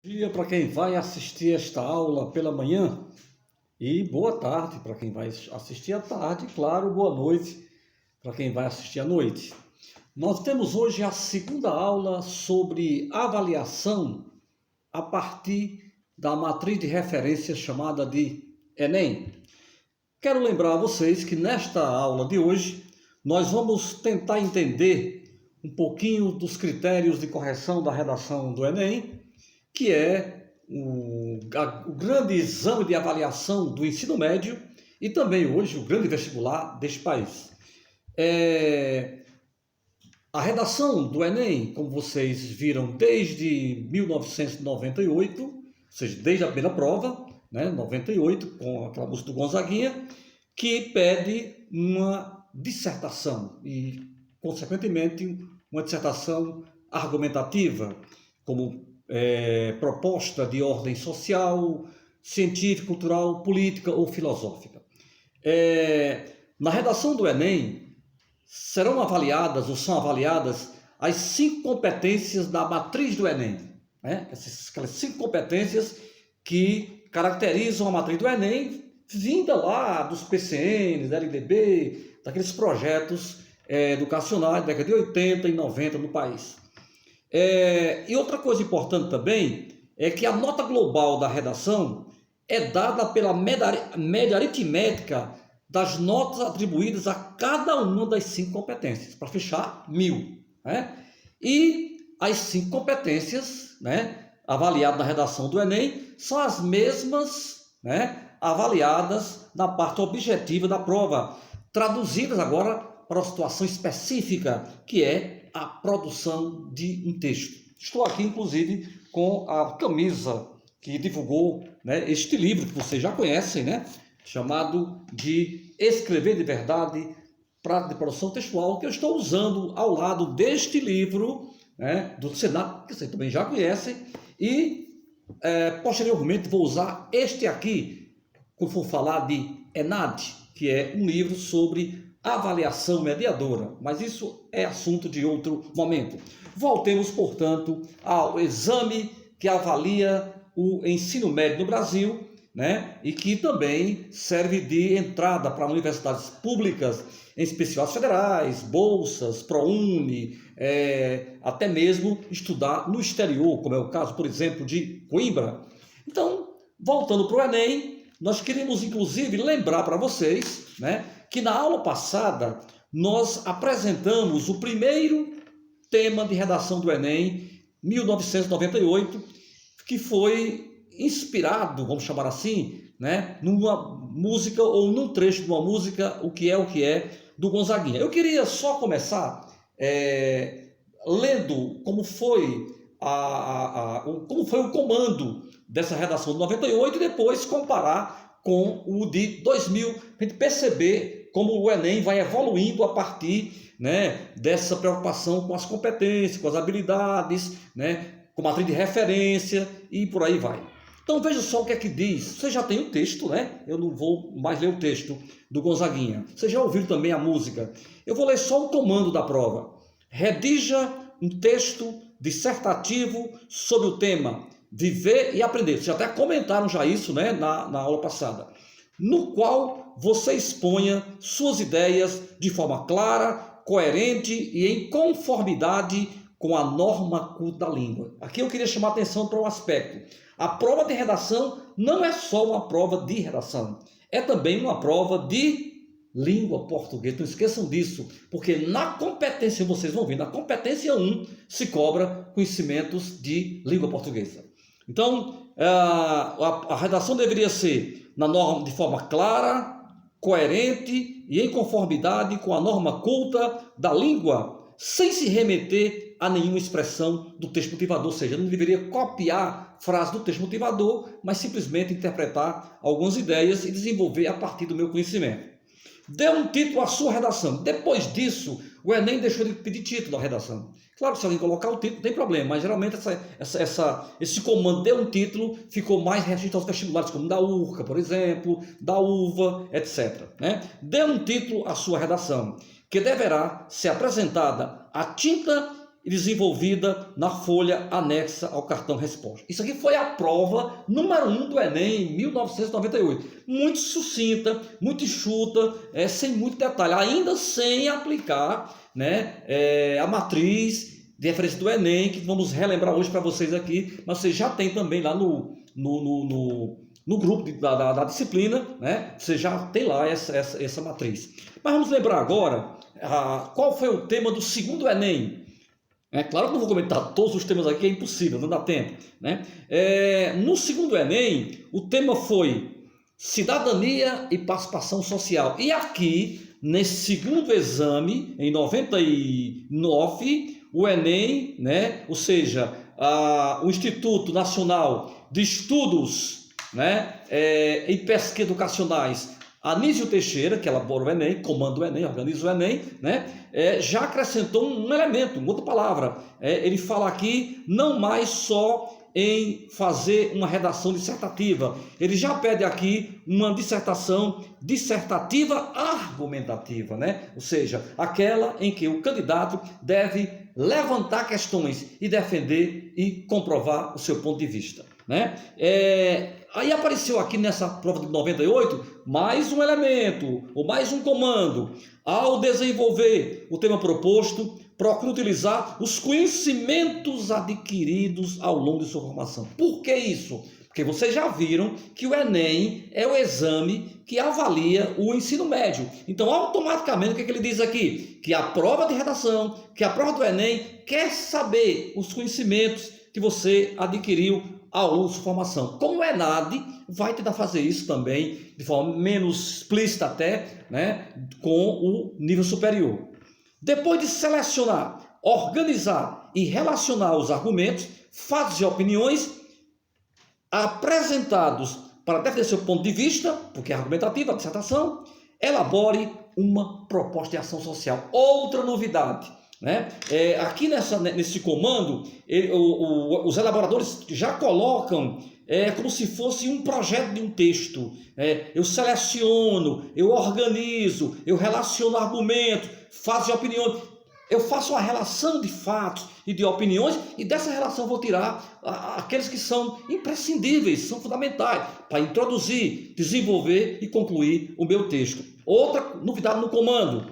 Dia para quem vai assistir esta aula pela manhã e boa tarde para quem vai assistir à tarde, e claro, boa noite para quem vai assistir à noite. Nós temos hoje a segunda aula sobre avaliação a partir da matriz de referência chamada de Enem. Quero lembrar a vocês que nesta aula de hoje nós vamos tentar entender um pouquinho dos critérios de correção da redação do Enem, que é o grande exame de avaliação do ensino médio e também hoje o grande vestibular deste país. A redação do Enem, como vocês viram, desde 1998, ou seja, desde a primeira prova, 98, com aquela música do Gonzaguinha, que pede uma dissertação e, consequentemente, uma dissertação argumentativa, como proposta de ordem social, científica, cultural, política ou filosófica. Na redação do Enem, serão avaliadas ou são avaliadas as 5 competências da matriz do Enem. Aquelas 5 competências que caracterizam a matriz do Enem, vinda lá dos PCNs, da LDB, daqueles projetos educacionais da década de 80 e 90 no país. E outra coisa importante também é que a nota global da redação é dada pela média aritmética das notas atribuídas a cada uma das 5 competências, para fechar 1000. E as 5 competências avaliadas na redação do Enem são as mesmas avaliadas na parte objetiva da prova, traduzidas agora para uma situação específica, que é a produção de um texto. Estou aqui, inclusive, com a camisa que divulgou este livro, que vocês já conhecem, chamado de Escrever de Verdade, Prática de Produção Textual, que eu estou usando ao lado deste livro, do Senado, que vocês também já conhecem, e posteriormente vou usar este aqui, quando for falar de ENAD, que é um livro sobre avaliação mediadora, mas isso é assunto de outro momento. Voltemos, portanto, ao exame que avalia o ensino médio no Brasil, e que também serve de entrada para universidades públicas, em especial as federais, bolsas, ProUni, até mesmo estudar no exterior, como é o caso, por exemplo, de Coimbra. Então, voltando para o Enem, nós queremos, inclusive, lembrar para vocês, que na aula passada nós apresentamos o primeiro tema de redação do Enem, 1998, que foi inspirado, vamos chamar assim, numa música ou num trecho de uma música, o que é, do Gonzaguinha. Eu queria só começar lendo como foi o comando dessa redação de 98 e depois comparar com o de 2000, para a gente perceber como o Enem vai evoluindo a partir dessa preocupação com as competências, com as habilidades, com a matriz de referência e por aí vai. Então veja só o que é que diz. Você já tem o texto, eu não vou mais ler o texto do Gonzaguinha. Vocês já ouviram também a música. Eu vou ler só o comando da prova. Redija um texto dissertativo sobre o tema Viver e Aprender. Vocês até comentaram já isso na aula passada. No qual você exponha suas ideias de forma clara, coerente e em conformidade com a norma culta da língua. Aqui eu queria chamar a atenção para um aspecto. A prova de redação não é só uma prova de redação, é também uma prova de língua portuguesa. Não esqueçam disso, porque na competência, vocês vão ver, na competência 1 se cobra conhecimentos de língua portuguesa. Então, a redação deveria ser na norma de forma clara, coerente e em conformidade com a norma culta da língua, sem se remeter a nenhuma expressão do texto motivador, ou seja, eu não deveria copiar frase do texto motivador, mas simplesmente interpretar algumas ideias e desenvolver a partir do meu conhecimento. Dê um título à sua redação. Depois disso, o Enem deixou de pedir título à redação. Claro que se alguém colocar o título, não tem problema, mas geralmente esse comando de um título ficou mais restrito aos vestibulares, como da URCA, por exemplo, da UVA, etc. Dê um título à sua redação, que deverá ser apresentada à tinta e desenvolvida na folha anexa ao cartão resposta. Isso aqui foi a prova número 1 do Enem em 1998. Muito sucinta, muito enxuta, sem muito detalhe, ainda sem aplicar, né, a matriz de referência do Enem, que vamos relembrar hoje para vocês aqui, mas você já tem também lá no grupo da disciplina, né? Você já tem lá essa matriz. Mas vamos lembrar agora qual foi o tema do segundo Enem. É claro que não vou comentar todos os temas aqui, é impossível, não dá tempo, né? No segundo Enem, o tema foi cidadania e participação social. E aqui, nesse segundo exame, em 99, o Enem, né? Ou seja, o Instituto Nacional de Estudos, né, em Pesquisa Educacionais, Anísio Teixeira, que elabora o Enem, comanda o Enem, organiza o Enem, né, já acrescentou um elemento, uma outra palavra. Ele fala aqui não mais só em fazer uma redação dissertativa, ele já pede aqui uma dissertação dissertativa argumentativa, né? Ou seja, aquela em que o candidato deve levantar questões e defender e comprovar o seu ponto de vista, né? Aí apareceu aqui nessa prova de 98 mais um elemento, ou mais um comando. Ao desenvolver o tema proposto, procure utilizar os conhecimentos adquiridos ao longo de sua formação. Por que isso? Porque vocês já viram que o Enem é o exame que avalia o ensino médio. Então, automaticamente, o que ele diz aqui? Que a prova de redação, que a prova do Enem quer saber os conhecimentos que você adquiriu ao longo de sua formação. Como o ENAD vai tentar fazer isso também, de forma menos explícita até, né, com o nível superior. Depois de selecionar, organizar e relacionar os argumentos, fatos e opiniões apresentados para defender seu ponto de vista, porque é argumentativa a dissertação, elabore uma proposta de ação social. Outra novidade, né? Aqui nesse comando, os elaboradores já colocam como se fosse um projeto de um texto. Eu seleciono, eu organizo, eu relaciono argumentos, fatos e opiniões. Eu faço uma relação de fatos e de opiniões, e dessa relação eu vou tirar aqueles que são imprescindíveis, são fundamentais para introduzir, desenvolver e concluir o meu texto. Outra novidade no comando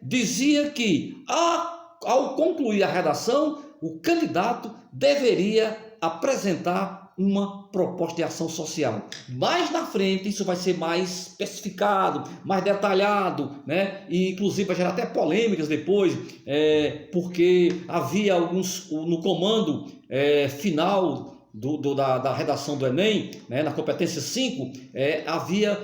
dizia que ao concluir a redação, o candidato deveria apresentar uma proposta de ação social. Mais na frente isso vai ser mais especificado, mais detalhado, né? E inclusive vai gerar até polêmicas depois, porque havia alguns no comando final da redação do Enem, né, na competência 5, havia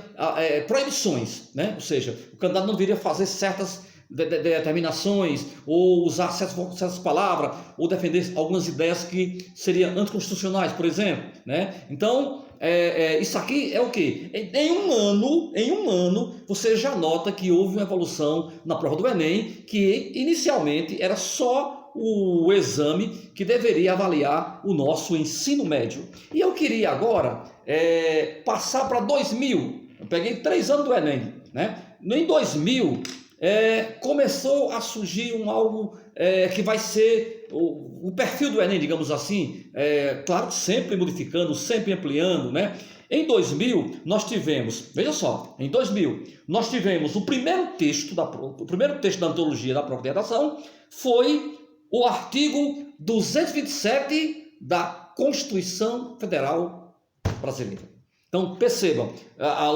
proibições, né? Ou seja, o candidato não deveria fazer certas determinações, ou usar certas palavras, ou defender algumas ideias que seriam anticonstitucionais, por exemplo, né? Então, isso aqui é o quê? Em um ano, você já nota que houve uma evolução na prova do Enem, que inicialmente era só o exame que deveria avaliar o nosso ensino médio. E eu queria agora passar para 2000. Eu peguei 3 anos do Enem, né? Em 2000, começou a surgir algo que vai ser o perfil do Enem, digamos assim, claro, sempre modificando, sempre ampliando, né? Em 2000, nós tivemos, veja só, em 2000, nós tivemos o primeiro texto da antologia da prova de redação, foi o artigo 227 da Constituição Federal Brasileira. Então, percebam,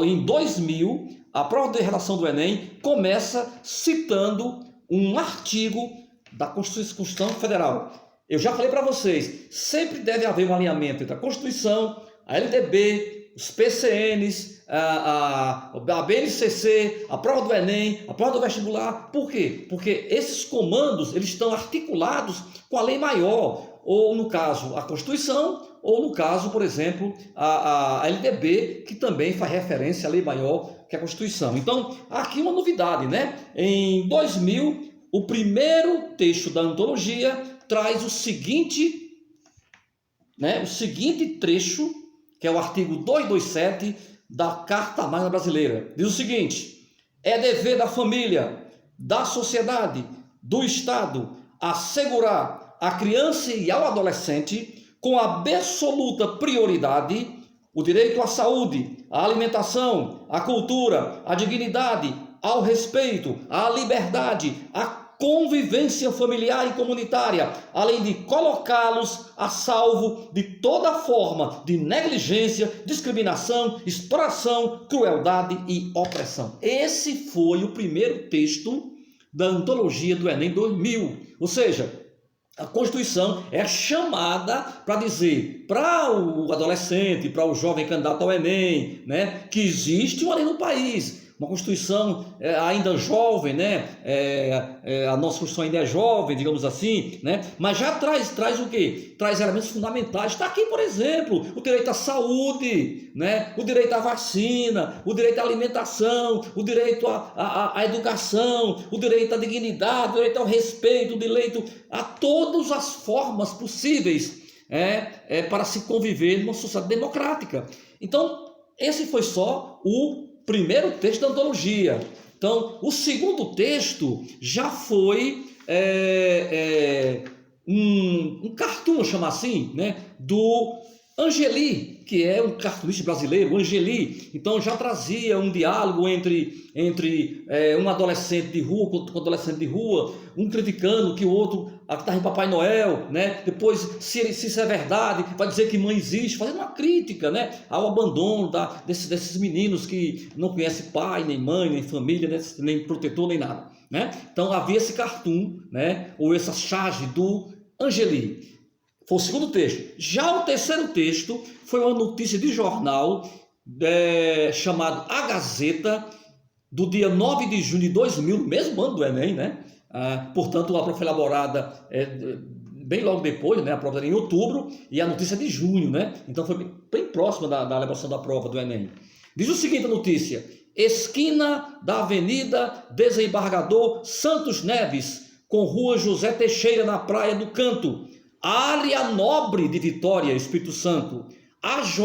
em 2000, a prova de redação do Enem começa citando um artigo da Constituição Federal. Eu já falei para vocês, sempre deve haver um alinhamento entre a Constituição, a LDB, os PCNs, a BNCC, a prova do Enem, a prova do vestibular. Por quê? Porque esses comandos eles estão articulados com a lei maior, ou no caso a Constituição, ou no caso, por exemplo, a LDB, que também faz referência à lei maior que é a Constituição. Então, aqui uma novidade, né? Em 2000, o primeiro texto da antologia traz o seguinte trecho, que é o artigo 227 da Carta Magna Brasileira. Diz o seguinte: é dever da família, da sociedade, do Estado, assegurar à criança e ao adolescente, com absoluta prioridade, o direito à saúde, à alimentação, à cultura, à dignidade, ao respeito, à liberdade, à convivência familiar e comunitária, além de colocá-los a salvo de toda forma de negligência, discriminação, exploração, crueldade e opressão. Esse foi o primeiro texto da antologia do Enem 2000, ou seja, a Constituição é chamada para dizer para o adolescente, para o jovem candidato ao Enem, né, que existe uma lei no país, uma Constituição ainda jovem, né, a nossa Constituição ainda é jovem, digamos assim, né, mas já traz o quê? Traz elementos fundamentais. Está aqui, por exemplo, o direito à saúde, né, o direito à vacina, o direito à alimentação, o direito à educação, o direito à dignidade, o direito ao respeito, o direito a todas as formas possíveis para se conviver numa sociedade democrática. Então, esse foi só o primeiro texto da antologia. Então, o segundo texto já foi um cartoon, chamar assim, né, do Angeli, que é um cartunista brasileiro, Angeli. Então já trazia um diálogo entre um adolescente de rua com um adolescente de rua, um criticando que o outro estava em Papai Noel, né? Depois, se isso é verdade, vai dizer que mãe existe, fazendo uma crítica, né, ao abandono desses meninos que não conhecem pai, nem mãe, nem família, né, nem protetor, nem nada, né? Então havia esse cartoon, né, ou essa charge do Angeli. Foi o segundo texto. Já o terceiro texto foi uma notícia de jornal chamado A Gazeta, do dia 9 de junho de 2000, mesmo ano do Enem, né? Portanto, a prova foi elaborada bem logo depois, né? A prova era em outubro e a notícia é de junho, né? Então foi bem próxima da elaboração da prova do Enem. Diz o seguinte a notícia: esquina da Avenida Desembargador Santos Neves, com Rua José Teixeira, na Praia do Canto, área nobre de Vitória, Espírito Santo. AJ,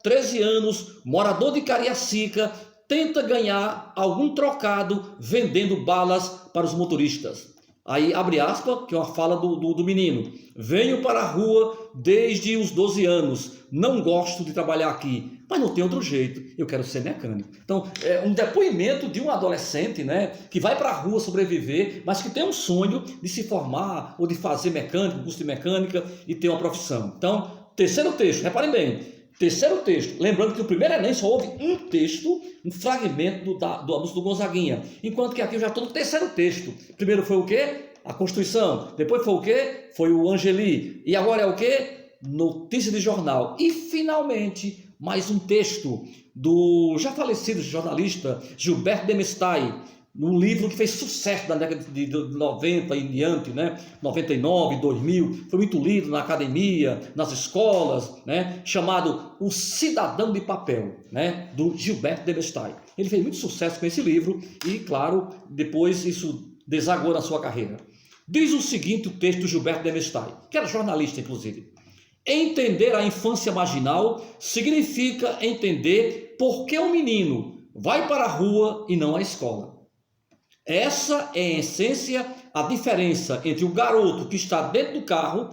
13 anos, morador de Cariacica, tenta ganhar algum trocado vendendo balas para os motoristas. Aí, abre aspas, que é uma fala do menino. Venho para a rua desde os 12 anos. Não gosto de trabalhar aqui, mas não tem outro jeito. Eu quero ser mecânico. Então, é um depoimento de um adolescente, né, que vai para a rua sobreviver, mas que tem um sonho de se formar ou de fazer mecânico, curso de mecânica e ter uma profissão. Então, terceiro texto, reparem bem. Terceiro texto, lembrando que o primeiro Enem só houve um texto, um fragmento do anúncio do Gonzaguinha, enquanto que aqui eu já estou no terceiro texto. Primeiro foi o quê? A Constituição. Depois foi o quê? Foi o Angeli. E agora é o quê? Notícia de jornal. E finalmente, mais um texto do já falecido jornalista Gilberto Demestai, num livro que fez sucesso na década de 90 e diante, né? 99, 2000, foi muito lido na academia, nas escolas, né? Chamado O Cidadão de Papel, né? Do Gilberto Demestai. Ele fez muito sucesso com esse livro e, claro, depois isso desagou na sua carreira. Diz o seguinte o texto do Gilberto Demestai, que era jornalista, inclusive. Entender a infância marginal significa entender por que o menino vai para a rua e não à escola. Essa é, em essência, a diferença entre o garoto que está dentro do carro,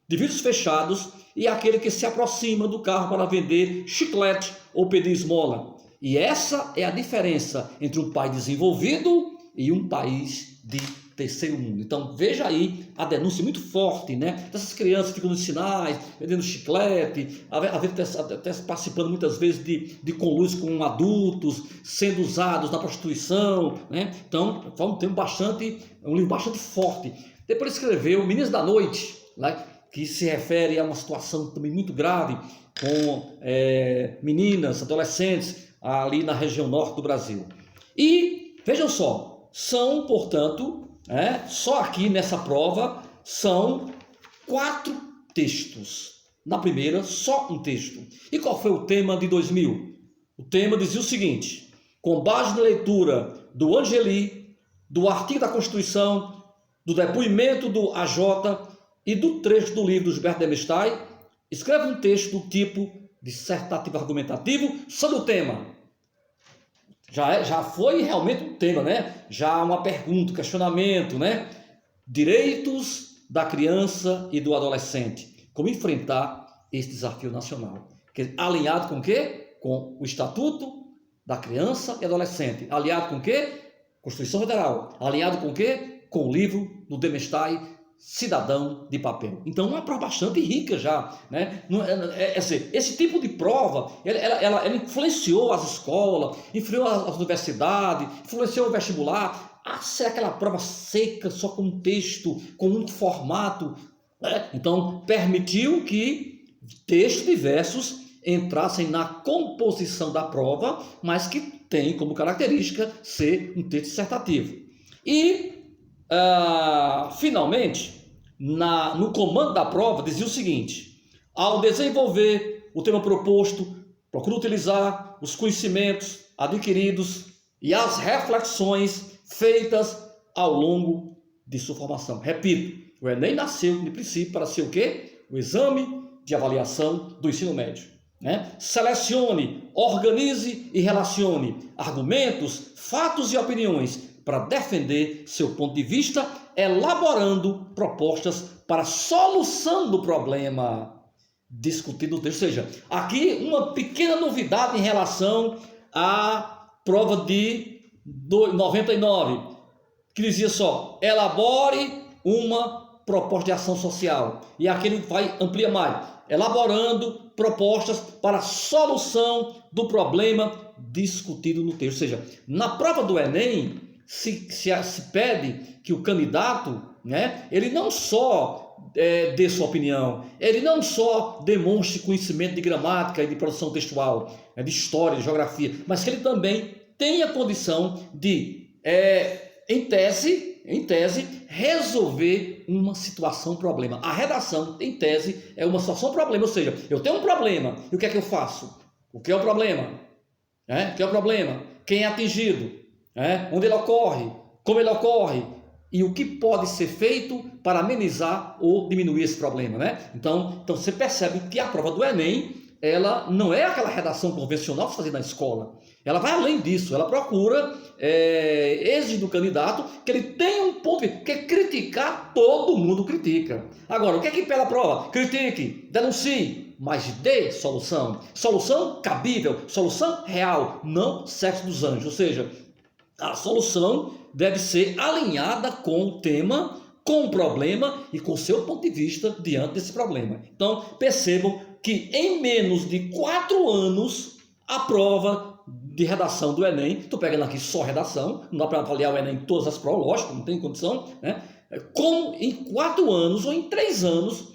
de vidros fechados, e aquele que se aproxima do carro para vender chiclete ou pedir esmola. E essa é a diferença entre um país desenvolvido e um país de terceiro mundo. Então veja aí a denúncia muito forte, né? Dessas crianças que ficam nos sinais, vendendo chiclete, até participando muitas vezes de conluios com adultos, sendo usados na prostituição, né? Então foi um livro bastante forte. Depois escreveu Meninas da Noite, né? Que se refere a uma situação também muito grave com meninas, adolescentes ali na região norte do Brasil. E vejam só, são, portanto, só aqui nessa prova são 4 textos. Na primeira, só um texto. E qual foi o tema de 2000? O tema dizia o seguinte: com base na leitura do Angeli, do artigo da Constituição, do depoimento do AJ e do trecho do livro do Gilberto Demestai, escreve um texto do tipo dissertativo argumentativo sobre o tema. Já foi realmente um tema, né? Já uma pergunta, questionamento, né? Direitos da criança e do adolescente. Como enfrentar esse desafio nacional. Alinhado com o quê? Com o Estatuto da Criança e Adolescente. Alinhado com o quê? Constituição Federal. Alinhado com o quê? Com o livro do Demestai, Cidadão de Papel. Então, uma prova bastante rica já, né? Esse tipo de prova, ela influenciou as escolas, influenciou as universidades, influenciou o vestibular. Ser aquela prova seca, só com um texto, com um formato, né? Então, permitiu que textos diversos entrassem na composição da prova, mas que tem como característica ser um texto dissertativo. E, finalmente, no comando da prova, dizia o seguinte: ao desenvolver o tema proposto, procura utilizar os conhecimentos adquiridos e as reflexões feitas ao longo de sua formação. Repito, o Enem nasceu, de princípio, para ser o quê? O exame de avaliação do ensino médio, né? Selecione, organize e relacione argumentos, fatos e opiniões para defender seu ponto de vista, elaborando propostas para a solução do problema discutido no texto. Ou seja, aqui uma pequena novidade em relação à prova de 99, que dizia só: elabore uma proposta de ação social. E aqui ele vai ampliar mais: elaborando propostas para a solução do problema discutido no texto. Ou seja, na prova do Enem, se pede que o candidato, né, ele não só dê sua opinião, ele não só demonstre conhecimento de gramática e de produção textual, de história, de geografia, mas que ele também tenha condição de, em tese, resolver uma situação, problema. A redação, em tese, é uma situação, problema. Ou seja, eu tenho um problema, e o que é que eu faço? O que é o problema? O que é o problema? Quem é atingido? Onde ele ocorre? Como ele ocorre? E o que pode ser feito para amenizar ou diminuir esse problema, né? Então você percebe que a prova do Enem, ela não é aquela redação convencional que se fazia na escola. Ela vai além disso, ela procura, exige do candidato que ele tenha um ponto, porque criticar, todo mundo critica. Agora, o que é que pede a prova? Critique, denuncie, mas dê solução. Solução cabível, solução real, não sexo dos anjos. Ou seja, a solução deve ser alinhada com o tema, com o problema e com o seu ponto de vista diante desse problema. Então, percebam que em menos de 4 anos, a prova de redação do Enem, estou pegando aqui só redação, não dá para avaliar o Enem em todas as provas, lógico, não tem condição, né? Como em 4 anos ou em 3 anos,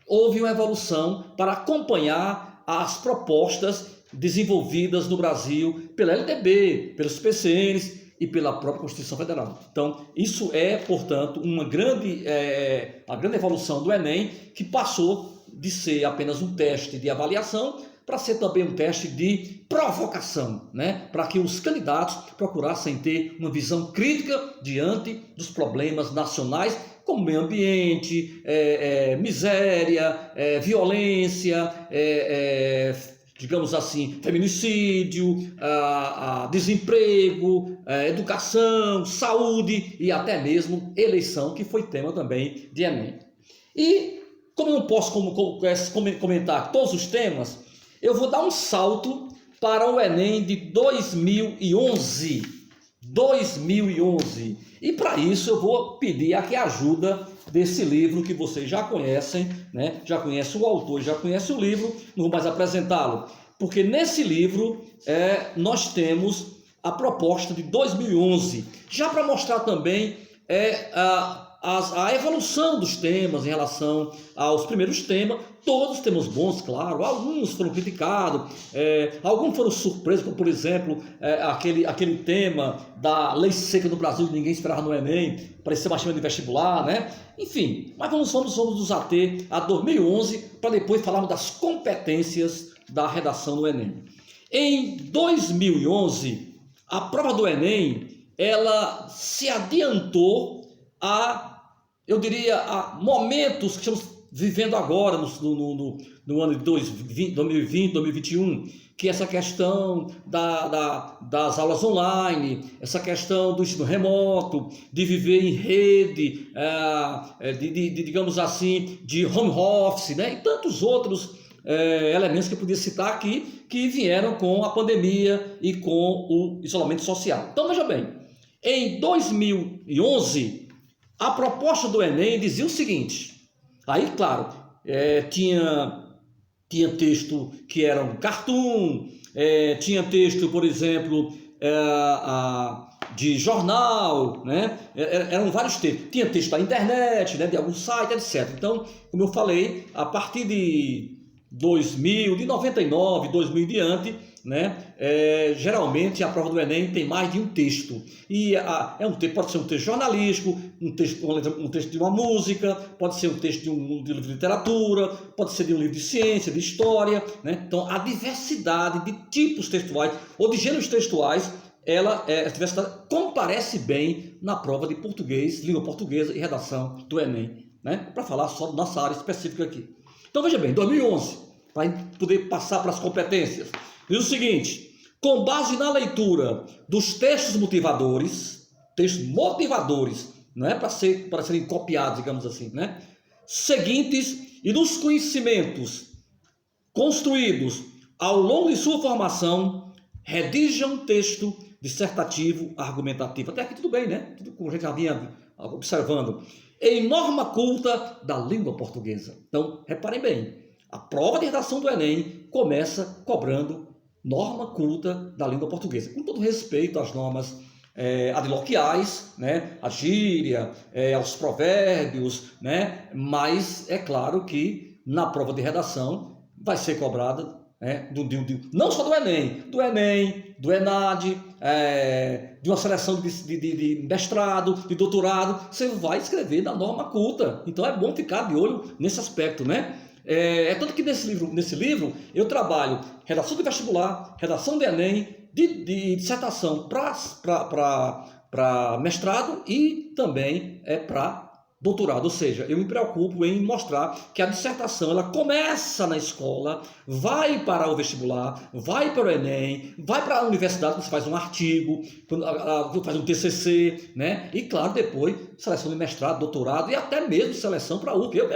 houve uma evolução para acompanhar as propostas desenvolvidas no Brasil pela LDB, pelos PCNs e pela própria Constituição Federal. Então, isso é, portanto, a grande evolução do Enem, que passou de ser apenas um teste de avaliação para ser também um teste de provocação, né? Para que os candidatos procurassem ter uma visão crítica diante dos problemas nacionais, como meio ambiente, miséria, violência, digamos assim, feminicídio, desemprego, educação, saúde e até mesmo eleição, que foi tema também de Enem. E como eu não posso comentar todos os temas, eu vou dar um salto para o Enem de 2011. E para isso eu vou pedir aqui a ajuda desse livro que vocês já conhecem, né? Já conhecem o autor, já conhecem o livro, não vou mais apresentá-lo, porque nesse livro nós temos a proposta de 2011, já para mostrar também a evolução dos temas em relação aos primeiros temas. Todos temos bons, claro, alguns foram criticados, alguns foram surpresos, como por exemplo aquele tema da lei seca no Brasil que ninguém esperava no Enem, parecia uma chama de vestibular, né? Enfim, mas vamos nos ater a 2011 para depois falarmos das competências da redação do Enem. Em 2011, a prova do Enem, ela se adiantou eu diria, a momentos que estamos vivendo agora no ano de 2020, 2021, que essa questão das aulas online, essa questão do ensino remoto, de viver em rede, digamos assim, de home office, né? E tantos outros elementos que eu podia citar aqui, que vieram com a pandemia e com o isolamento social. Então, veja bem, em 2011, a proposta do Enem dizia o seguinte, aí, claro, tinha texto que era um cartoon, tinha texto, por exemplo, de jornal, né? Eram vários textos. Tinha texto da internet, né? De algum site, etc. Então, como eu falei, a partir de 2000, de 99, 2000 em diante, né? Geralmente a prova do Enem tem mais de um texto. E pode ser um texto jornalístico, um texto de uma música, pode ser um texto de um livro de literatura, pode ser de um livro de ciência, de história, né? Então a diversidade de tipos textuais ou de gêneros textuais, a diversidade comparece bem na prova de português, língua portuguesa e redação do Enem, né? Para falar só da nossa área específica aqui. Então veja bem, 2011, para poder passar para as competências, diz o seguinte: com base na leitura dos textos motivadores, não é para serem copiados, digamos assim, né? Seguintes, e dos conhecimentos construídos ao longo de sua formação, redija um texto dissertativo argumentativo. Até aqui tudo bem, né? Tudo como a gente já vinha observando. Em norma culta da língua portuguesa. Então, reparem bem, a prova de redação do Enem começa cobrando norma culta da língua portuguesa, com todo respeito às normas adloquiais, né, a gíria, aos provérbios, né, mas é claro que na prova de redação vai ser cobrada, não só do Enem, do ENAD, de uma seleção de mestrado, de doutorado, você vai escrever da norma culta. Então é bom ficar de olho nesse aspecto, né? Tanto que nesse livro eu trabalho redação de vestibular, redação de Enem, de dissertação para mestrado e também para doutorado, ou seja, eu me preocupo em mostrar que a dissertação ela começa na escola, vai para o vestibular, vai para o Enem, vai para a universidade, você faz um artigo, faz um TCC, né? E claro, depois seleção de mestrado, doutorado e até mesmo seleção para a URCA.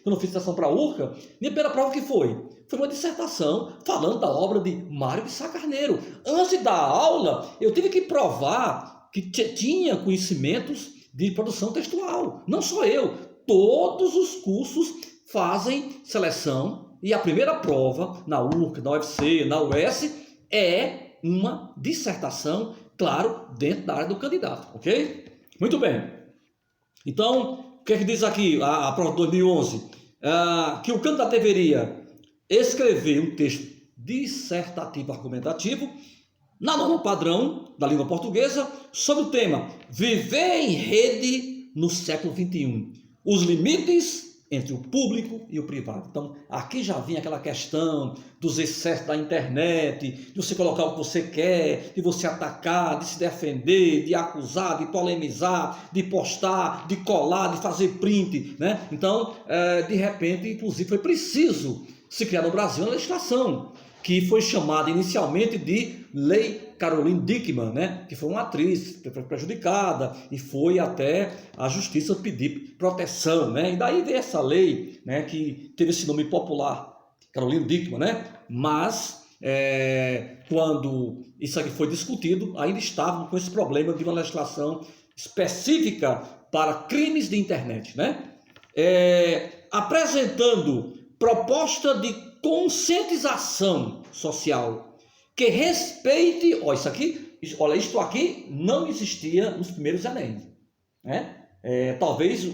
Quando eu fiz seleção para a URCA, minha primeira prova que foi uma dissertação falando da obra de Mário de Sá Carneiro. Antes da aula, eu tive que provar que tinha conhecimentos de produção textual. Não só eu, todos os cursos fazem seleção e a primeira prova na URCA, na UFC, na UES é uma dissertação, claro, dentro da área do candidato, ok? Muito bem. Então, o que é que diz aqui a prova de 2011? Que o candidato deveria escrever um texto dissertativo argumentativo na norma padrão da língua portuguesa, sobre o tema Viver em Rede no século XXI, os limites entre o público e o privado. Então, aqui já vinha aquela questão dos excessos da internet, de você colocar o que você quer, de você atacar, de se defender, de acusar, de polemizar, de postar, de colar, de fazer print, né? Então, de repente, inclusive, foi preciso se criar no Brasil uma legislação que foi chamada inicialmente de Lei Caroline Dickmann, né? Que foi uma atriz que foi prejudicada e foi até a justiça pedir proteção, né? E daí veio essa lei, né? Que teve esse nome popular, Caroline Dickmann, né? Mas quando isso aqui foi discutido, ainda estavam com esse problema de uma legislação específica para crimes de internet, né? Apresentando proposta de conscientização social que respeite, isto aqui não existia nos primeiros Enem, né? Talvez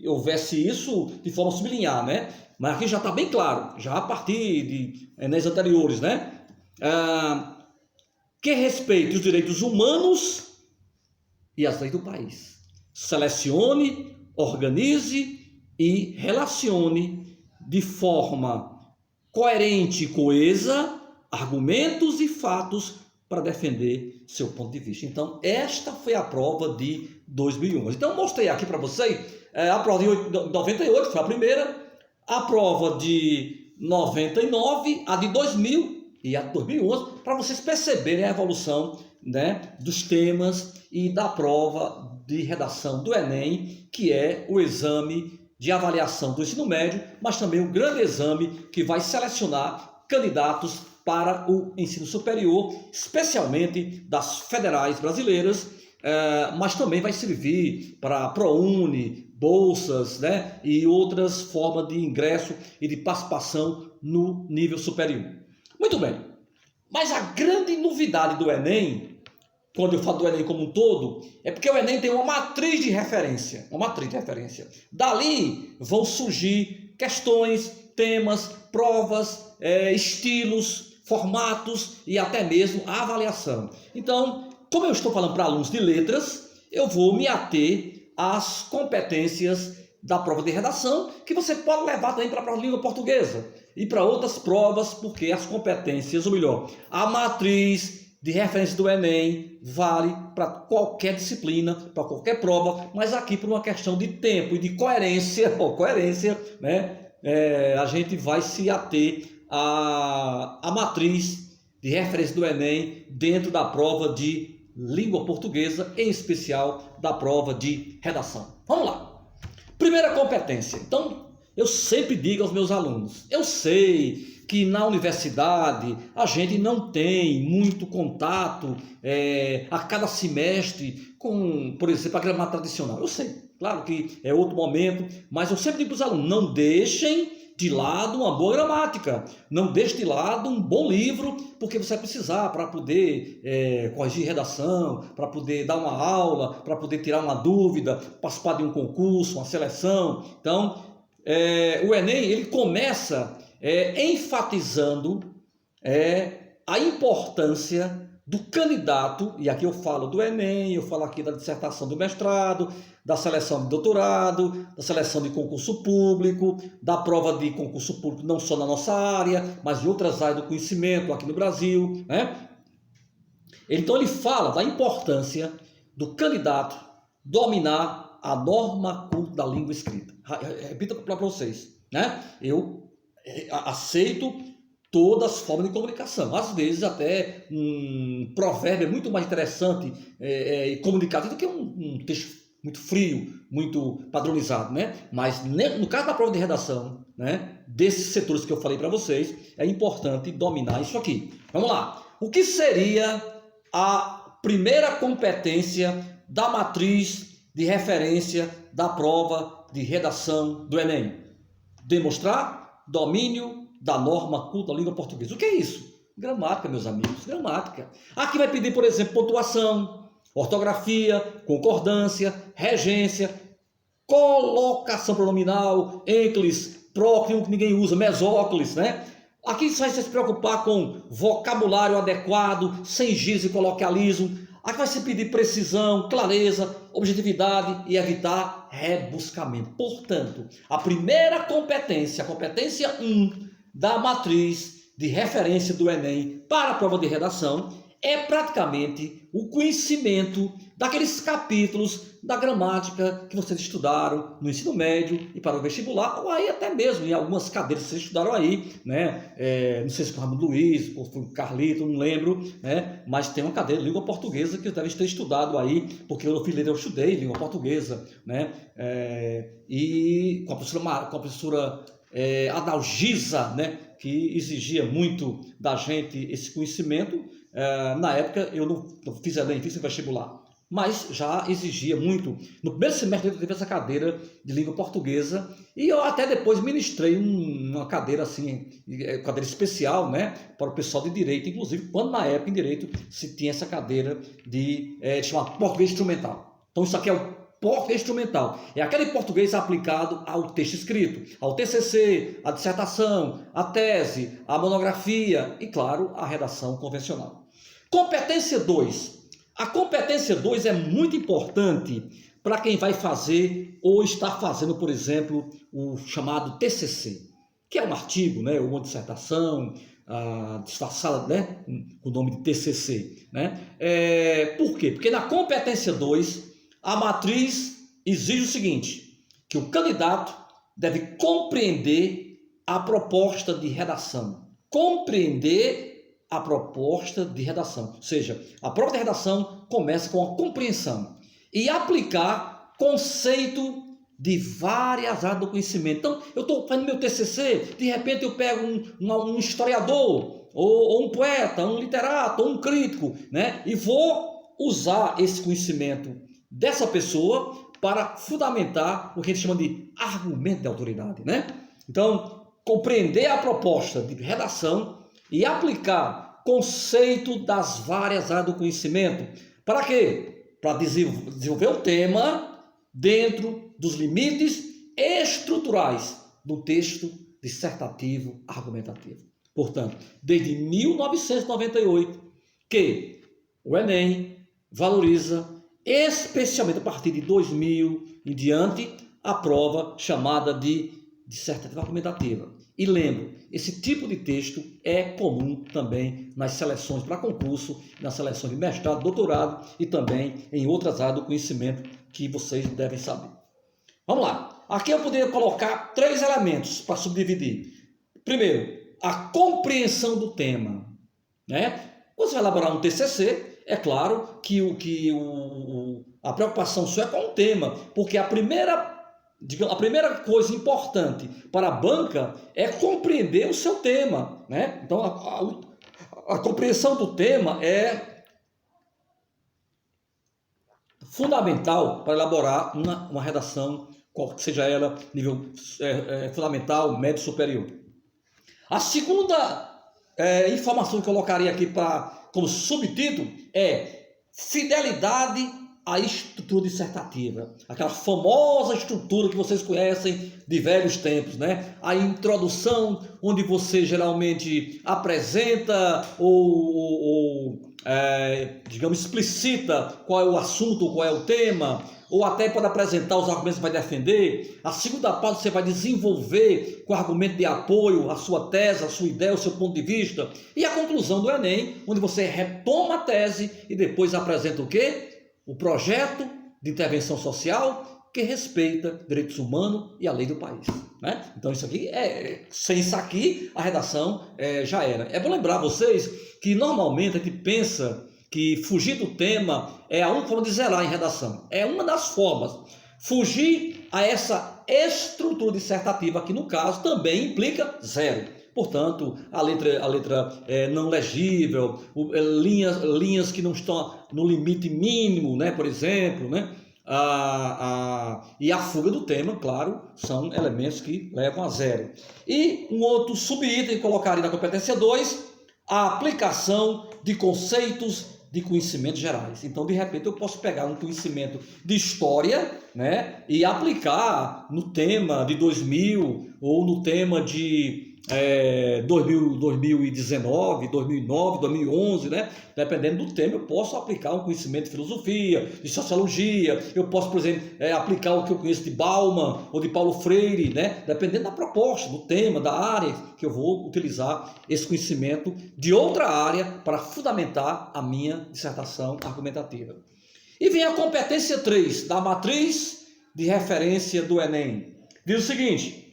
houvesse isso de forma sublinhar, né? Mas aqui já está bem claro, já a partir de Enéms anteriores, né? Que respeite os direitos humanos e as leis do país. Selecione, organize e relacione de forma coerente e coesa argumentos e fatos para defender seu ponto de vista. Então, esta foi a prova de 2011. Então, eu mostrei aqui para vocês a prova de 98, foi a primeira, a prova de 99, a de 2000 e a de 2011, para vocês perceberem a evolução, né, dos temas e da prova de redação do Enem, que é o exame de avaliação do ensino médio, mas também o grande exame que vai selecionar candidatos para o ensino superior, especialmente das federais brasileiras, mas também vai servir para ProUni, bolsas, né, e outras formas de ingresso e de participação no nível superior. Muito bem, mas a grande novidade do Enem, quando eu falo do Enem como um todo, é porque o Enem tem uma matriz de referência. Dali vão surgir questões, temas, provas, estilos, formatos e até mesmo a avaliação. Então, como eu estou falando para alunos de letras, eu vou me ater às competências da prova de redação, que você pode levar também para a prova de língua portuguesa e para outras provas, porque as competências, ou melhor, a matriz de referência do Enem vale para qualquer disciplina, para qualquer prova, mas aqui por uma questão de tempo e de coerência, né, a gente vai se ater à matriz de referência do Enem dentro da prova de língua portuguesa, em especial da prova de redação. Vamos lá. Primeira competência. Então, eu sempre digo aos meus alunos, eu sei que na universidade a gente não tem muito contato a cada semestre com, por exemplo, a gramática tradicional. Eu sei, claro que é outro momento, mas eu sempre digo para os alunos, não deixem de lado uma boa gramática, não deixe de lado um bom livro, porque você vai precisar para poder corrigir redação, para poder dar uma aula, para poder tirar uma dúvida, participar de um concurso, uma seleção. Então, o Enem ele começa enfatizando a importância do candidato, e aqui eu falo do Enem, eu falo aqui da dissertação do mestrado, da seleção de doutorado, da seleção de concurso público, da prova de concurso público não só na nossa área, mas em outras áreas do conhecimento aqui no Brasil, né? Então ele fala da importância do candidato dominar a norma culta da língua escrita. Repito para vocês, né? Eu aceito todas as formas de comunicação. Às vezes até um provérbio é muito mais interessante e comunicativo do que um texto muito frio, muito padronizado, né? Mas no caso da prova de redação, né, desses setores que eu falei para vocês, é importante dominar isso aqui. Vamos lá. O que seria a primeira competência da matriz de referência da prova de redação do Enem? Demonstrar domínio da norma culta da língua portuguesa. O que é isso? Gramática, meus amigos, gramática. Aqui vai pedir, por exemplo, pontuação, ortografia, concordância, regência, colocação pronominal, ênclis, próclise, que ninguém usa, mesóclise, né? Aqui você vai se preocupar com vocabulário adequado, sem giz e coloquialismo. Aqui vai se pedir precisão, clareza, objetividade e evitar rebuscamento. Portanto, a primeira competência, a competência 1 da matriz de referência do Enem para a prova de redação, é praticamente o conhecimento daqueles capítulos da gramática que vocês estudaram no ensino médio e para o vestibular, ou aí até mesmo em algumas cadeiras que vocês estudaram aí, né? Não sei se foi o Raimundo Luiz, ou foi o Carlito, não lembro, né? Mas tem uma cadeira de língua portuguesa que eu deve ter estudado aí, porque eu estudei língua portuguesa, né? E com a professora Adalgisa, né? Que exigia muito da gente esse conhecimento. Na época eu não fiz Enem, fiz vestibular, mas já exigia muito. No primeiro semestre eu tive essa cadeira de língua portuguesa e eu até depois ministrei uma cadeira assim, cadeira especial, né, para o pessoal de direito, inclusive quando na época em direito se tinha essa cadeira de chamar português instrumental. Então isso aqui é o português instrumental, é aquele português aplicado ao texto escrito, ao TCC, à dissertação, à tese, à monografia e, claro, à redação convencional. Competência 2. A competência 2 é muito importante para quem vai fazer ou está fazendo, por exemplo, o chamado TCC, que é um artigo, né, uma dissertação disfarçada, né, com o nome de TCC. Né? Por quê? Porque na competência 2, a matriz exige o seguinte, que o candidato deve compreender a proposta de redação. Compreender a proposta de redação. Ou seja, a prova de redação começa com a compreensão e aplicar conceito de várias áreas do conhecimento. Então, eu estou fazendo meu TCC, de repente eu pego um historiador, ou um poeta, um literato, ou um crítico, né? E vou usar esse conhecimento dessa pessoa para fundamentar o que a gente chama de argumento de autoridade, né? Então, compreender a proposta de redação e aplicar conceito das várias áreas do conhecimento. Para quê? Para desenvolver o tema dentro dos limites estruturais do texto dissertativo argumentativo. Portanto, desde 1998 que o Enem valoriza, especialmente a partir de 2000 em diante, a prova chamada de dissertativa argumentativa. E lembro, esse tipo de texto é comum também nas seleções para concurso, nas seleções de mestrado, doutorado e também em outras áreas do conhecimento que vocês devem saber. Vamos lá. Aqui eu poderia colocar 3 elementos para subdividir. Primeiro, a compreensão do tema, né? Quando você vai elaborar um TCC, é claro que a preocupação sua é com o tema, porque a primeira coisa importante para a banca é compreender o seu tema, né? Então, a compreensão do tema é fundamental para elaborar uma redação, seja ela nível fundamental, médio, superior. A segunda informação que eu colocaria aqui como subtítulo é fidelidade à estrutura dissertativa. Aquela famosa estrutura que vocês conhecem de velhos tempos, né? A introdução, onde você geralmente apresenta digamos, explicita qual é o assunto, qual é o tema, ou até pode apresentar os argumentos que vai defender. A segunda parte você vai desenvolver com argumento de apoio a sua tese, a sua ideia, o seu ponto de vista. E a conclusão do Enem, onde você retoma a tese e depois apresenta o quê? O projeto de intervenção social que respeita direitos humanos e a lei do país, né? Então isso aqui, sem isso aqui, a redação já era. É bom lembrar vocês que normalmente a gente pensa que fugir do tema é a única forma de zerar em redação. É uma das formas. Fugir a essa estrutura dissertativa, que no caso também implica zero. Portanto, a letra não legível, linhas que não estão no limite mínimo, né, por exemplo, né? E a fuga do tema, claro, são elementos que levam a zero. E um outro subitem que colocaria na competência 2, a aplicação de conceitos de conhecimentos gerais. Então, de repente, eu posso pegar um conhecimento de história, né, e aplicar no tema de 2000 ou no tema de 2019, 2009, 2011, né? Dependendo do tema, eu posso aplicar um conhecimento de filosofia, de sociologia. Eu posso, por exemplo, aplicar o que eu conheço de Bauman ou de Paulo Freire, né? Dependendo da proposta, do tema, da área que eu vou utilizar esse conhecimento de outra área para fundamentar a minha dissertação argumentativa. E vem a competência 3 da matriz de referência do Enem. Diz o seguinte: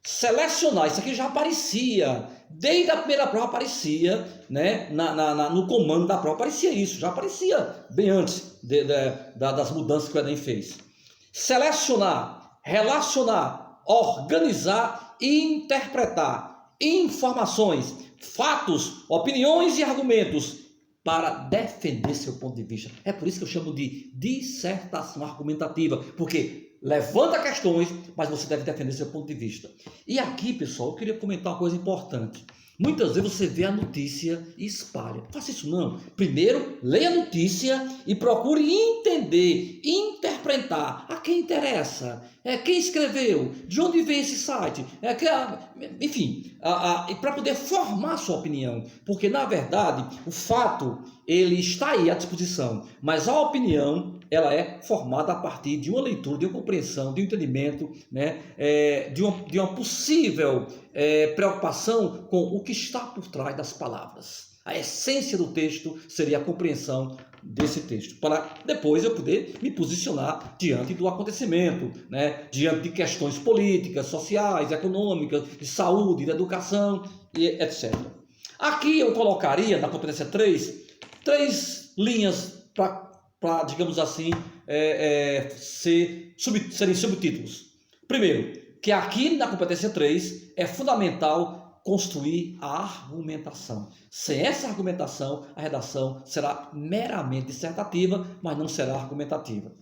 selecionar. Isso aqui já aparecia, desde a primeira prova aparecia, né, no comando da prova aparecia isso, já aparecia bem antes das mudanças que o Enem fez. Selecionar, relacionar, organizar e interpretar informações, fatos, opiniões e argumentos para defender seu ponto de vista. É por isso que eu chamo de dissertação argumentativa, porque levanta questões, mas você deve defender seu ponto de vista. E aqui, pessoal, eu queria comentar uma coisa importante. Muitas vezes você vê a notícia e espalha. Não faça isso não. Primeiro, leia a notícia e procure entender, interpretar a quem interessa. Quem escreveu, de onde vem esse site, enfim, para poder formar sua opinião. Porque, na verdade, o fato, ele está aí à disposição, mas a opinião, ela é formada a partir de uma leitura, de uma compreensão, de um entendimento, né, de uma possível preocupação com o que está por trás das palavras. A essência do texto seria a compreensão desse texto, para depois eu poder me posicionar diante do acontecimento, né? Diante de questões políticas, sociais, econômicas, de saúde, de educação, e etc. Aqui eu colocaria na competência 3, 3 linhas para, digamos assim, serem subtítulos. Primeiro, que aqui na competência 3 é fundamental construir a argumentação. Sem essa argumentação, a redação será meramente dissertativa, mas não será argumentativa.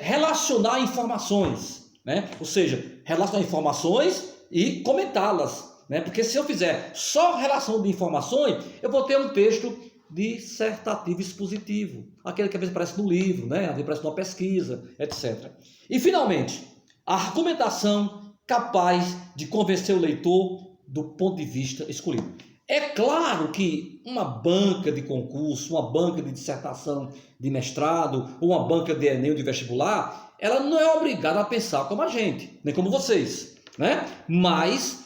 Relacionar informações, né? Ou seja, relacionar informações e comentá-las, né? Porque se eu fizer só relação de informações, eu vou ter um texto dissertativo expositivo, aquele que às vezes aparece no livro, né? Às vezes aparece numa pesquisa, etc. E finalmente, a argumentação capaz de convencer o leitor do ponto de vista escolhido. É claro que uma banca de concurso, uma banca de dissertação de mestrado, ou uma banca de Enem ou de vestibular, ela não é obrigada a pensar como a gente, nem como vocês, né? Mas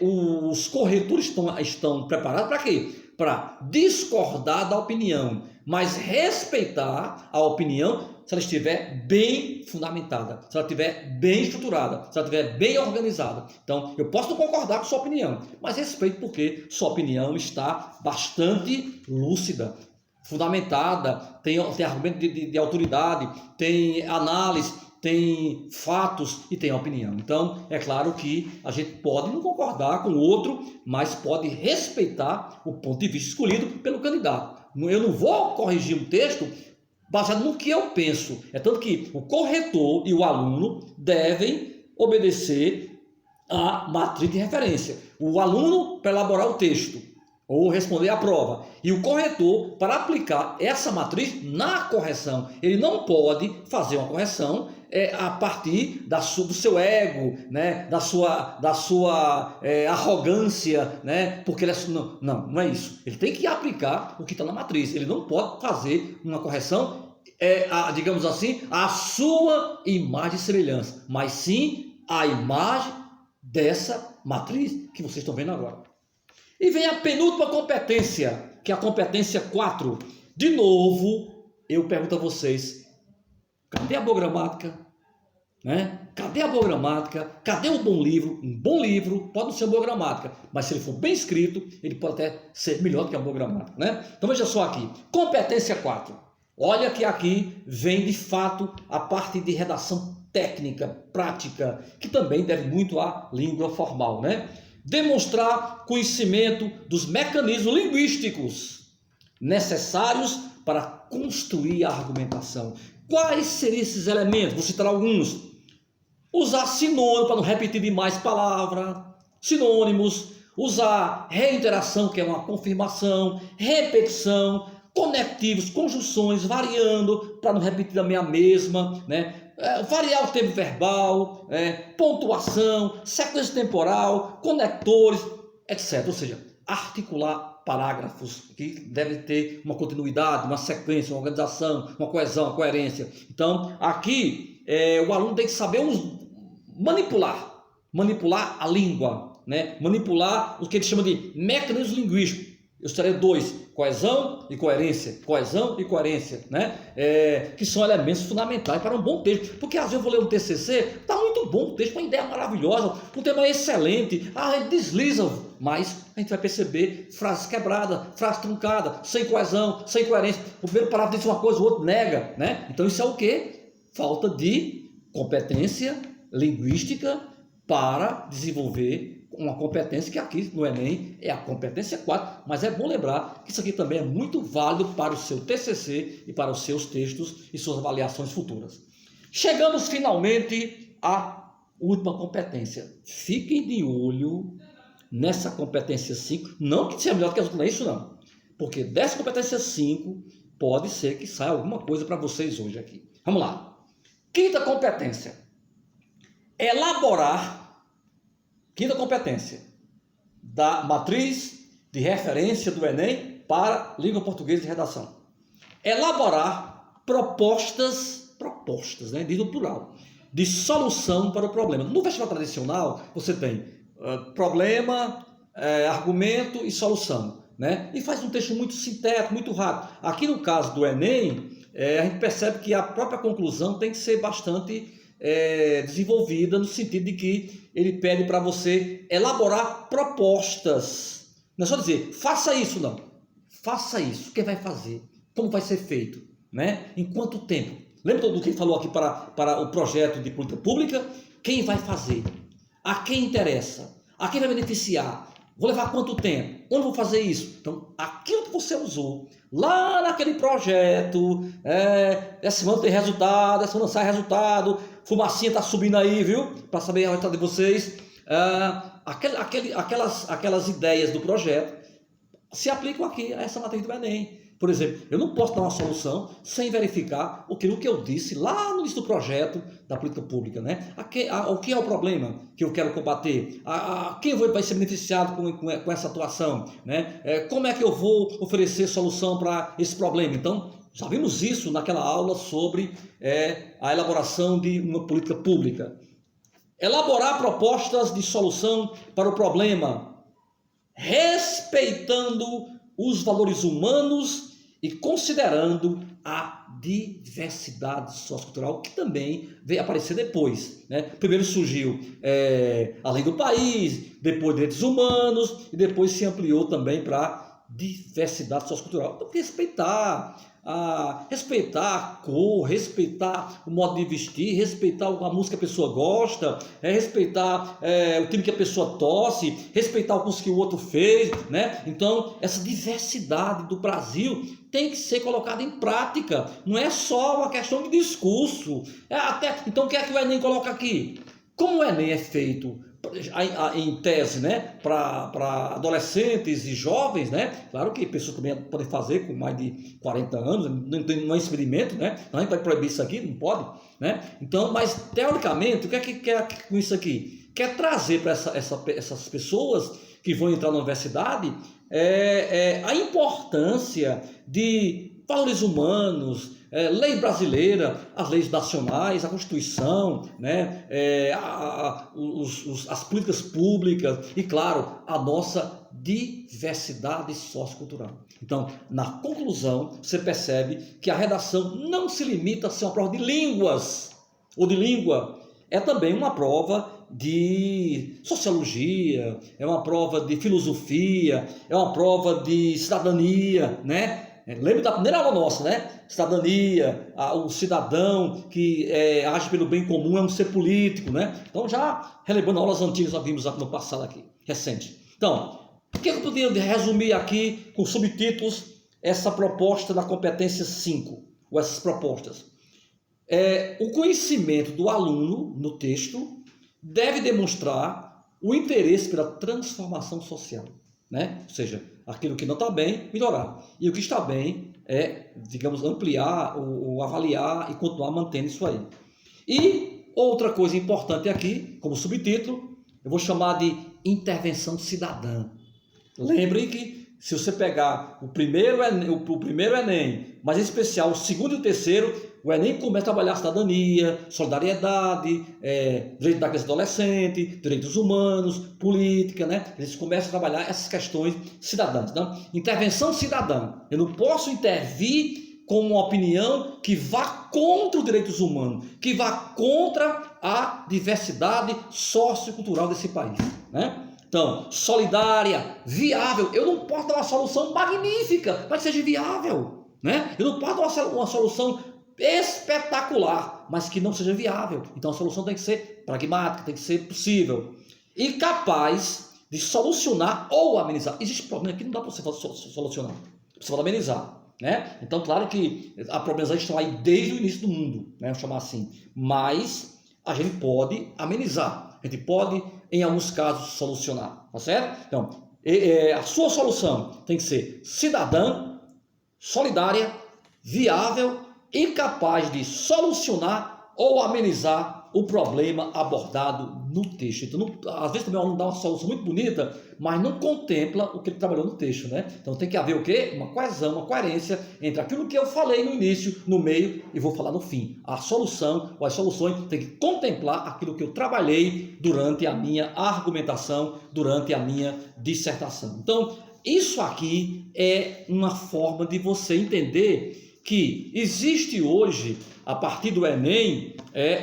os corretores estão preparados para quê? Para discordar da opinião, mas respeitar a opinião se ela estiver bem fundamentada, se ela estiver bem estruturada, se ela estiver bem organizada. Então, eu posso não concordar com sua opinião, mas respeito porque sua opinião está bastante lúcida, fundamentada, tem argumento de autoridade, tem análise, tem fatos e tem opinião. Então, é claro que a gente pode não concordar com o outro, mas pode respeitar o ponto de vista escolhido pelo candidato. Eu não vou corrigir um texto baseado no que eu penso. É tanto que o corretor e o aluno devem obedecer à matriz de referência. O aluno para elaborar o texto ou responder à prova, e o corretor para aplicar essa matriz na correção. Ele não pode fazer uma correção a partir do seu ego, né? da sua arrogância, né? Porque ele não é isso. Ele tem que aplicar o que está na matriz. Ele não pode fazer uma correção, digamos assim, a sua imagem e semelhança, mas sim a imagem dessa matriz que vocês estão vendo agora. E vem a penúltima competência, que é a competência 4. De novo, eu pergunto a vocês, cadê a boa gramática? Né? Cadê a boa gramática? Cadê um bom livro? Um bom livro pode não ser uma boa gramática, mas se ele for bem escrito, ele pode até ser melhor do que a boa gramática. Né? Então veja só aqui, competência 4. Olha que aqui vem de fato a parte de redação técnica, prática, que também deve muito à língua formal, né? Demonstrar conhecimento dos mecanismos linguísticos necessários para construir a argumentação. Quais seriam esses elementos? Vou citar alguns. Usar sinônimo para não repetir demais palavra, sinônimos, usar reiteração, que é uma confirmação, repetição, conectivos, conjunções, variando para não repetir também a mesma, né? Variar o tempo verbal, pontuação, sequência temporal, conectores, etc. Ou seja, articular parágrafos que devem ter uma continuidade, uma sequência, uma organização, uma coesão, uma coerência. Então, aqui, o aluno tem que saber manipular a língua, né? Manipular o que ele chama de mecanismos linguísticos. Eu estarei 2, coesão e coerência, né? Que são elementos fundamentais para um bom texto. Porque às vezes eu vou ler um TCC, está muito bom o texto, uma ideia maravilhosa, um tema excelente, a gente desliza, mas a gente vai perceber frases quebradas, frases truncadas, sem coesão, sem coerência. O primeiro parágrafo diz uma coisa, o outro nega, né? Então isso é o quê? Falta de competência linguística para desenvolver uma competência que aqui no Enem é a competência 4, mas é bom lembrar que isso aqui também é muito válido para o seu TCC e para os seus textos e suas avaliações futuras. Chegamos finalmente à última competência. Fiquem de olho nessa competência 5, não que seja melhor que as outras, não é isso não, porque dessa competência 5 pode ser que saia alguma coisa para vocês hoje aqui. Vamos lá. Quinta competência. Quinta competência da matriz de referência do Enem para língua portuguesa de redação. Elaborar propostas, né, diz no plural, de solução para o problema. No vestibular tradicional, você tem problema, argumento e solução, né? E faz um texto muito sintético, muito rápido. Aqui no caso do Enem, a gente percebe que a própria conclusão tem que ser bastante desenvolvida no sentido de que ele pede para você elaborar propostas, Não é só dizer, faça isso, não. Faça isso. Quem vai fazer? Como vai ser feito? Né? Em quanto tempo? Lembra do que ele falou aqui para o projeto de política pública? Quem vai fazer? A quem interessa? A quem vai beneficiar? Vou levar quanto tempo? Onde vou fazer isso? Então, aquilo que você usou lá naquele projeto, essa semana tem resultado, essa semana sai resultado, fumacinha está subindo aí, viu? Para saber o resultado de vocês. Aquelas ideias do projeto se aplicam aqui a essa matéria do Enem. Por exemplo, eu não posso dar uma solução sem verificar o que eu disse lá no início do projeto da política pública, né? O que é o problema que eu quero combater? Quem vai ser beneficiado com essa atuação? Né? Como é que eu vou oferecer solução para esse problema? Então, já vimos isso naquela aula sobre a elaboração de uma política pública. Elaborar propostas de solução para o problema, respeitando os valores humanos e considerando a diversidade sociocultural, que também veio aparecer depois. Né? Primeiro surgiu a lei do país, depois direitos humanos, e depois se ampliou também para diversidade sociocultural. Então, respeitar a cor, respeitar o modo de vestir, respeitar a música que a pessoa gosta, respeitar o time que a pessoa torce, respeitar o curso que o outro fez, né? Então, essa diversidade do Brasil tem que ser colocada em prática, não é só uma questão de discurso. Então, o que é que o Enem coloca aqui? Como o Enem é feito em tese, né, para adolescentes e jovens, né? Claro que pessoas também podem fazer com mais de 40 anos, não é experimento, né? Não, a gente vai proibir isso aqui, não pode, né? Então, mas teoricamente, o que é que quer com isso aqui? Quer trazer para essas pessoas que vão entrar na universidade a importância de valores humanos, lei brasileira, as leis nacionais, a Constituição, né? As políticas públicas e, claro, a nossa diversidade sociocultural. Então, na conclusão, você percebe que a redação não se limita a ser uma prova de línguas ou de língua, é também uma prova de sociologia, é uma prova de filosofia, é uma prova de cidadania, né? Lembra da primeira aula nossa, né? Cidadania, o cidadão que age pelo bem comum é um ser político, né? Então, já relembrando aulas antigas, já vimos no passado aqui, recente. Então, o que eu poderia resumir aqui com subtítulos essa proposta da competência 5, ou essas propostas? O conhecimento do aluno no texto deve demonstrar o interesse pela transformação social, né? Ou seja, aquilo que não está bem, melhorar. E o que está bem digamos, ampliar ou avaliar e continuar mantendo isso aí. E outra coisa importante aqui, como subtítulo, eu vou chamar de intervenção cidadã. Lembre que se você pegar o primeiro Enem, mas em especial o segundo e o terceiro, o Enem começa a trabalhar cidadania, solidariedade, direito da criança e adolescente, direitos humanos, política, né? Eles começam a trabalhar essas questões cidadãs. Então, intervenção cidadã. Eu não posso intervir com uma opinião que vá contra os direitos humanos, que vá contra a diversidade sociocultural desse país, né? Então, solidária, viável. Eu não posso dar uma solução magnífica, mas que seja viável, né? Eu não posso dar uma solução espetacular, mas que não seja viável. Então a solução tem que ser pragmática, tem que ser possível e capaz de solucionar ou amenizar. Existe problema que não dá para você solucionar, você vai amenizar, né? Então, claro que há problemas estão aí desde o início do mundo, né? Vamos chamar assim, mas a gente pode amenizar, a gente pode, em alguns casos, solucionar, tá certo? Então, a sua solução tem que ser cidadã, solidária, viável e capaz de solucionar ou amenizar o problema abordado no texto. Então, às vezes também o aluno dá uma solução muito bonita, mas não contempla o que ele trabalhou no texto, né? Então tem que haver o quê? Uma coesão, uma coerência entre aquilo que eu falei no início, no meio e vou falar no fim. A solução ou as soluções tem que contemplar aquilo que eu trabalhei durante a minha argumentação, durante a minha dissertação. Então, isso aqui é uma forma de você entender que existe hoje, a partir do Enem,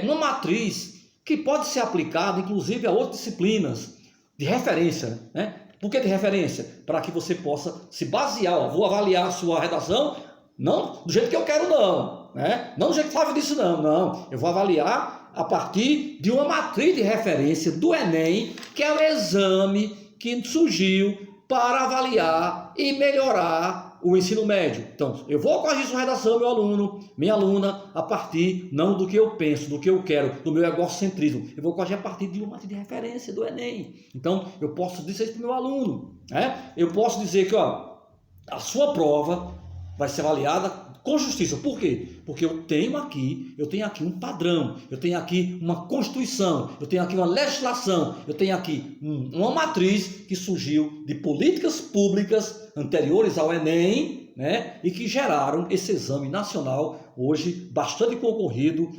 uma matriz que pode ser aplicada, inclusive, a outras disciplinas de referência, né? Por que de referência? Para que você possa se basear. Ó, vou avaliar a sua redação, não do jeito que eu quero, não. Né? Não do jeito que Flávio disse, não. Não. Eu vou avaliar a partir de uma matriz de referência do Enem, que é o exame que surgiu para avaliar e melhorar o ensino médio. Então, eu vou corrigir sua redação, meu aluno, minha aluna, a partir não do que eu penso, do que eu quero, do meu egocentrismo. Eu vou corrigir a partir de uma matriz de referência do Enem. Então, eu posso dizer isso para o meu aluno. Né? Eu posso dizer que a sua prova vai ser avaliada com justiça. Por quê? Porque eu tenho aqui um padrão, eu tenho aqui uma Constituição, eu tenho aqui uma legislação, eu tenho aqui uma matriz que surgiu de políticas públicas anteriores ao Enem, né, e que geraram esse exame nacional, hoje bastante concorrido,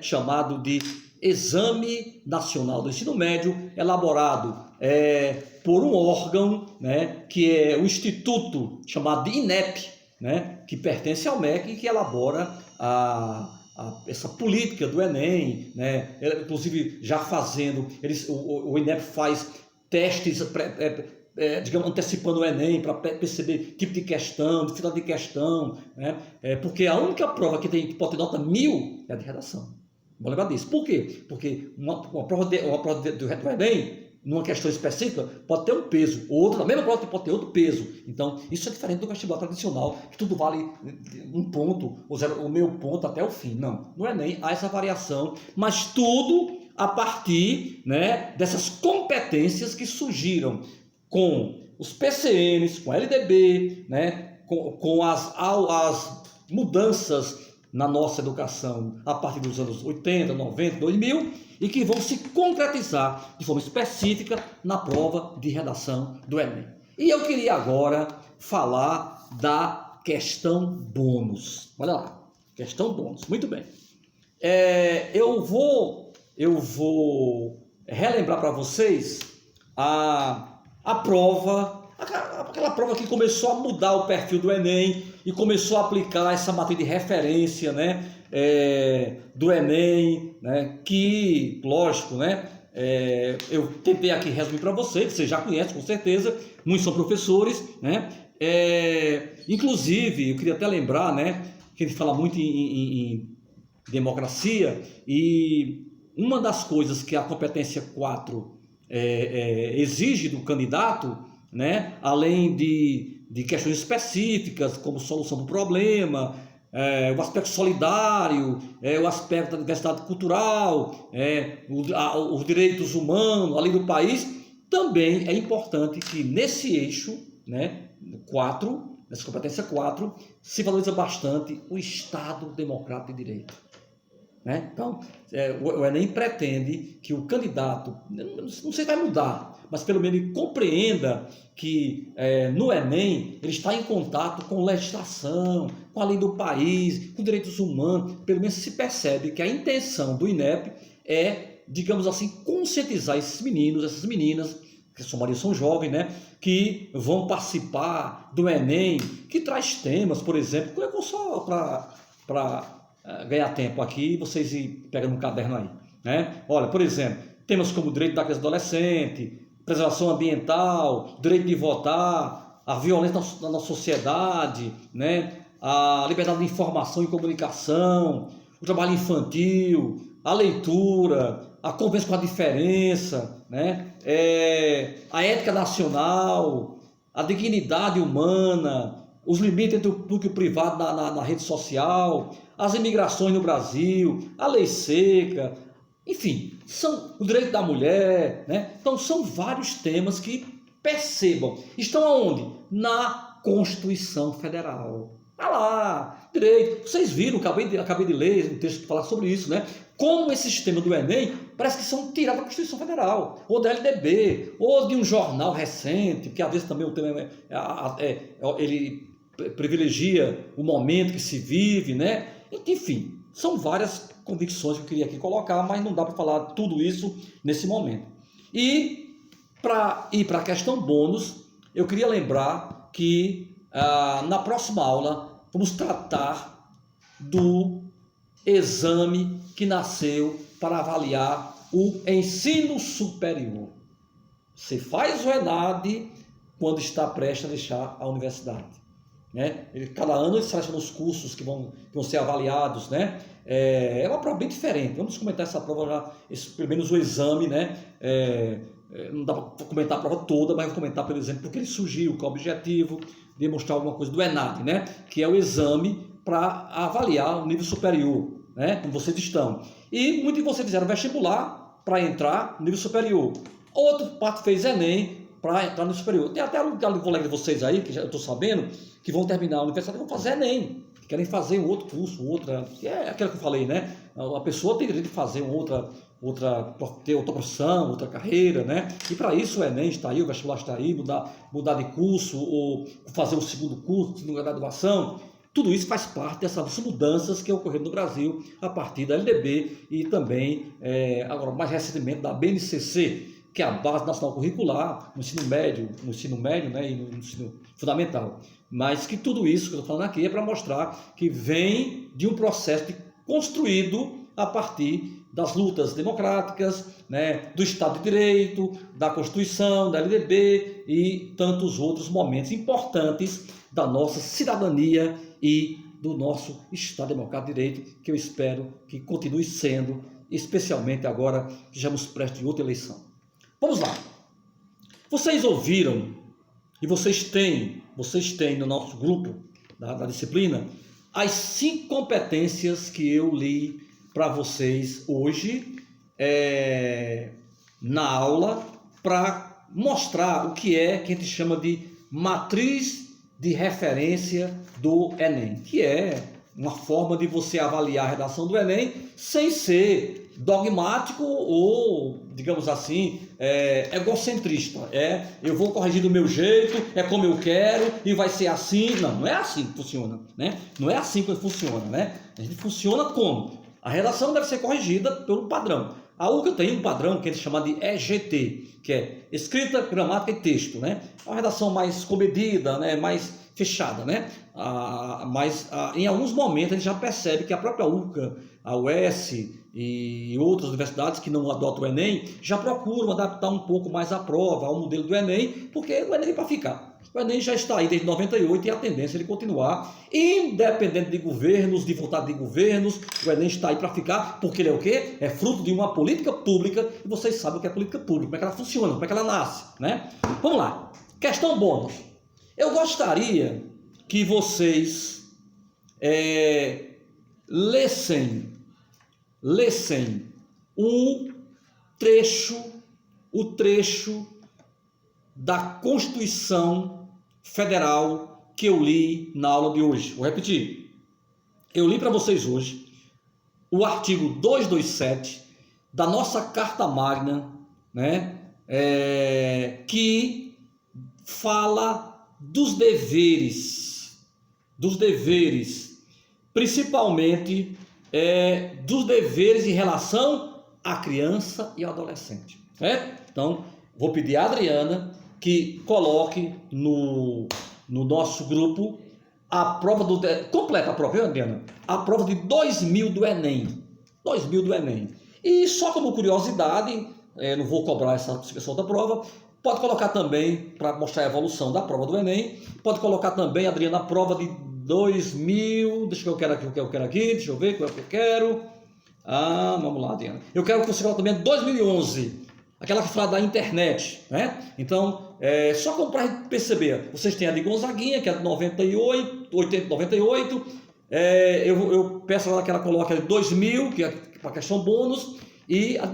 chamado de Exame Nacional do Ensino Médio, elaborado por um órgão, né, que é o Instituto chamado de INEP, né, que pertence ao MEC e que elabora essa política do Enem, né, inclusive já fazendo, o INEP faz testes, digamos, antecipando o Enem para perceber tipo de questão, dificuldade de questão, né, porque a única prova que pode ter nota 1000 é a de redação. Vou lembrar disso. Por quê? Porque uma prova do Enem, numa questão específica, pode ter um peso, outra, na mesma prova pode ter outro peso. Então, isso é diferente do vestibular tradicional, que tudo vale um ponto, o meu ponto até o fim. Não, no Enem há essa variação, mas tudo a partir, né, dessas competências que surgiram com os PCNs, com a LDB, né, com as mudanças na nossa educação a partir dos anos 80, 90, 2000, e que vão se concretizar de forma específica na prova de redação do Enem. E eu queria agora falar da questão bônus. Olha lá, questão bônus. Muito bem. Eu vou relembrar para vocês a prova, aquela prova que começou a mudar o perfil do Enem e começou a aplicar essa matriz de referência, né, do Enem, né, que, lógico, né, eu tentei aqui resumir para vocês já conhecem com certeza, muitos são professores, né, inclusive, eu queria até lembrar, né, que a gente fala muito em democracia, e uma das coisas que a competência 4 exige do candidato, né, além de questões específicas, como solução do problema, o aspecto solidário, o aspecto da diversidade cultural, os direitos humanos, a lei do país, também é importante que nesse eixo, né, 4, nessa competência 4, se valoriza bastante o Estado Democrático de Direito. Né? Então, o Enem pretende que o candidato, não sei se vai mudar, mas pelo menos ele compreenda que no Enem ele está em contato com legislação, com a lei do país, com direitos humanos. Pelo menos se percebe que a intenção do INEP é, digamos assim, conscientizar esses meninos, essas meninas, que são jovens, né, que vão participar do Enem, que traz temas, por exemplo, eu vou só para ganhar tempo aqui, vocês pegam um caderno aí, né? Olha, por exemplo, temas como o direito da criança e adolescente, preservação ambiental, direito de votar, a violência na nossa sociedade, né? A liberdade de informação e comunicação, o trabalho infantil, a leitura, a convivência com a diferença, né? A ética nacional, a dignidade humana, os limites entre o público e o privado na rede social, as imigrações no Brasil, a lei seca, enfim, são o direito da mulher, né? Então são vários temas que, percebam, estão aonde? Na Constituição Federal. Olha lá, direito. Vocês viram, acabei de ler um texto que fala sobre isso, né? Como esse sistema do Enem parece que são tirados da Constituição Federal, ou da LDB, ou de um jornal recente, porque às vezes também o tema ele privilegia o momento que se vive, né? Enfim, são várias convicções que eu queria aqui colocar, mas não dá para falar tudo isso nesse momento. E para ir para a questão bônus, eu queria lembrar que na próxima aula vamos tratar do exame que nasceu para avaliar o ensino superior. Você faz o ENAD quando está prestes a deixar a universidade. Né? Cada ano ele seleciona os cursos que vão ser avaliados, né? É uma prova bem diferente. Vamos comentar essa prova já, pelo menos o exame, né? Não dá para comentar a prova toda, mas vou comentar, por exemplo, porque ele surgiu, qual é o objetivo, demonstrar alguma coisa do ENAD, né? Que é o exame para avaliar o nível superior, né? Como vocês estão. E muitos de vocês fizeram vestibular para entrar no nível superior. Outro parte fez Enem para entrar no superior. Tem até um colega de vocês aí, que já eu estou sabendo, que vão terminar a universidade e vão fazer Enem. Querem fazer um outro curso, que é aquilo que eu falei, né? A pessoa tem direito de fazer ter outra profissão, outra carreira, né? E para isso o Enem está aí, o vestibular está aí, mudar de curso, ou fazer um segundo curso, segunda graduação. Tudo isso faz parte dessas mudanças que ocorreram no Brasil a partir da LDB e também, agora mais recentemente, da BNCC, que é a Base Nacional Curricular, no ensino médio, né, e no ensino fundamental. Mas que tudo isso que eu estou falando aqui é para mostrar que vem de um processo construído a partir das lutas democráticas, né, do Estado de Direito, da Constituição, da LDB e tantos outros momentos importantes da nossa cidadania e do nosso Estado Democrático de Direito, que eu espero que continue sendo, especialmente agora que estamos prestes em outra eleição. Vamos lá. Vocês ouviram e vocês têm no nosso grupo da disciplina as 5 competências que eu li para vocês hoje na aula para mostrar o que a gente chama de matriz de referência do Enem, que é uma forma de você avaliar a redação do Enem sem ser dogmático ou, digamos assim, egocentrista. Eu vou corrigir do meu jeito, é como eu quero e vai ser assim. Não é assim que funciona, né? Não é assim que funciona, né? A gente funciona como? A redação deve ser corrigida pelo padrão. A UCA tem um padrão que a gente chama de EGT, que é Escrita, Gramática e Texto, né? É uma redação mais comedida, né? Mais fechada, né? Mas em alguns momentos a gente já percebe que a própria UCA, a UES e outras universidades que não adotam o Enem já procuram adaptar um pouco mais a prova ao modelo do Enem, porque o Enem é para ficar. O Enem já está aí desde 98 e a tendência é ele continuar, independente de governos, de vontade de governos. O Enem está aí para ficar, porque ele é o quê? É fruto de uma política pública, e vocês sabem o que é política pública, como é que ela funciona, como é que ela nasce, né? Vamos lá. Questão bônus. Eu gostaria que vocês lessem o trecho da Constituição Federal que eu li na aula de hoje. Vou repetir. Eu li para vocês hoje o artigo 227 da nossa Carta Magna, né, que fala dos deveres, principalmente dos deveres em relação à criança e ao adolescente. Então, vou pedir a Adriana que coloque no nosso grupo a prova completa a prova, viu, Adriana? A prova de 2000 do Enem. 2000 do Enem. E só como curiosidade, não vou cobrar essa outra prova, pode colocar também, para mostrar a evolução da prova do Enem, pode colocar também, Adriana, a prova de 2000, deixa eu ver o que eu quero aqui, deixa eu ver qual é que eu quero. Vamos lá, Adriana. Eu quero que você coloque também 2011, aquela que fala da internet, né? Então, só como para perceber, vocês têm a de Gonzaguinha, que é de 98, eu peço que ela coloque a de 2000, que é para a questão bônus, e a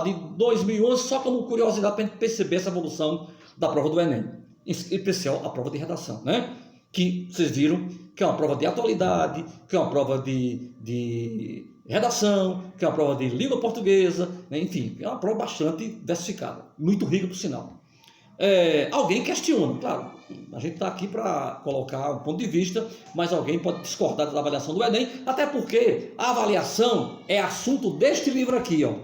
de 2011 só como curiosidade para a gente perceber essa evolução da prova do Enem, em especial a prova de redação, né? Que vocês viram que é uma prova de atualidade, que é uma prova de redação, que é uma prova de língua portuguesa, né? Enfim, é uma prova bastante diversificada, muito rica por sinal. Alguém questiona, claro, a gente está aqui para colocar um ponto de vista, mas alguém pode discordar da avaliação do Enem, até porque a avaliação é assunto deste livro aqui, ó,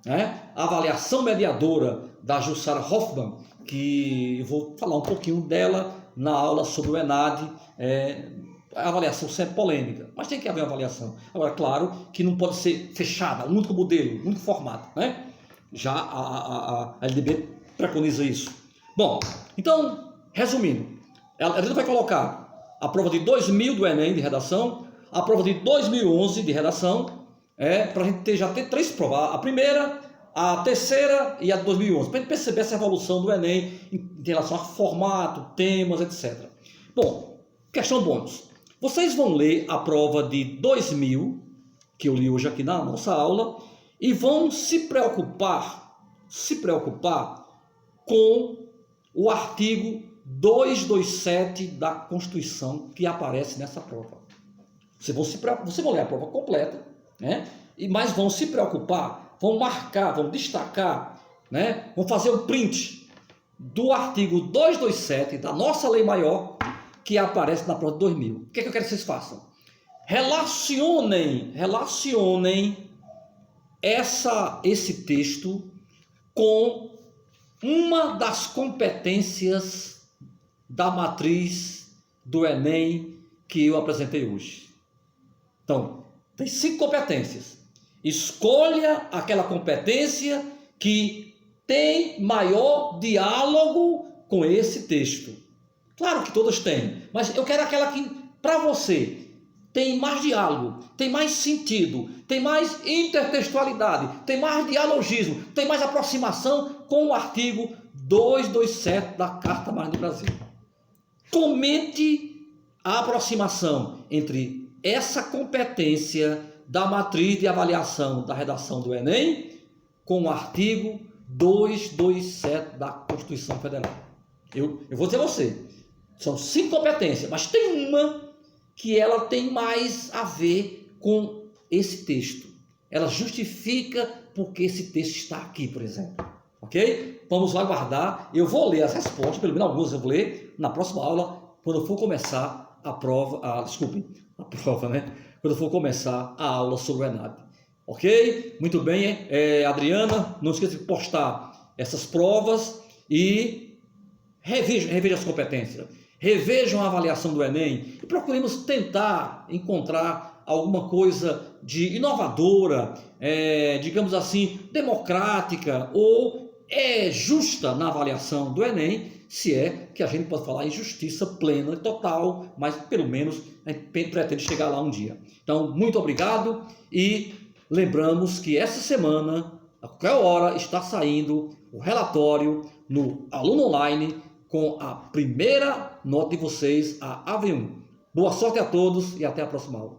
né? A avaliação mediadora da Jussara Hoffmann, que eu vou falar um pouquinho dela na aula sobre o ENAD. A avaliação sempre polêmica, mas tem que haver uma avaliação. Agora, claro que não pode ser fechada, um único modelo, um único formato, né? Já a LDB preconiza isso. Bom, então, resumindo, a gente vai colocar a prova de 2000 do Enem de redação, a prova de 2011 de redação, para a gente já ter 3 provas, a primeira, a terceira e a de 2011, para a gente perceber essa evolução do Enem em relação a formato, temas, etc. Bom, questão bônus. Vocês vão ler a prova de 2000, que eu li hoje aqui na nossa aula, e vão se preocupar com o artigo 227 da Constituição que aparece nessa prova. Vocês vão ler a prova completa, né? Mas vão se preocupar, vão marcar, vão destacar, né? Vão fazer o print do artigo 227 da nossa lei maior que aparece na prova de 2000. O que é que eu quero que vocês façam? Relacionem esse texto com uma das competências da matriz do Enem que eu apresentei hoje. Então, tem 5 competências. Escolha aquela competência que tem maior diálogo com esse texto. Claro que todas têm, mas eu quero aquela que, para você, tem mais diálogo, tem mais sentido, tem mais intertextualidade, tem mais dialogismo, tem mais aproximação com o artigo 227 da Carta Magna do Brasil. Comente a aproximação entre essa competência da matriz de avaliação da redação do Enem com o artigo 227 da Constituição Federal. Eu vou dizer a você, são 5 competências, mas tem uma que ela tem mais a ver com esse texto. Ela justifica porque esse texto está aqui, por exemplo. Ok? Vamos aguardar. Eu vou ler as respostas, pelo menos algumas eu vou ler na próxima aula, quando eu for começar a prova, né? Quando eu for começar a aula sobre o ENAD. Ok? Muito bem, Adriana, não esqueça de postar essas provas e reveja as competências. Revejam a avaliação do Enem e procuremos tentar encontrar alguma coisa de inovadora, digamos assim, democrática ou justa na avaliação do Enem, se é que a gente pode falar em justiça plena e total, mas pelo menos a gente pretende chegar lá um dia. Então, muito obrigado e lembramos que essa semana, a qualquer hora, está saindo o relatório no Aluno Online com a primeira nota de vocês, a AV1. Boa sorte a todos e até a próxima aula.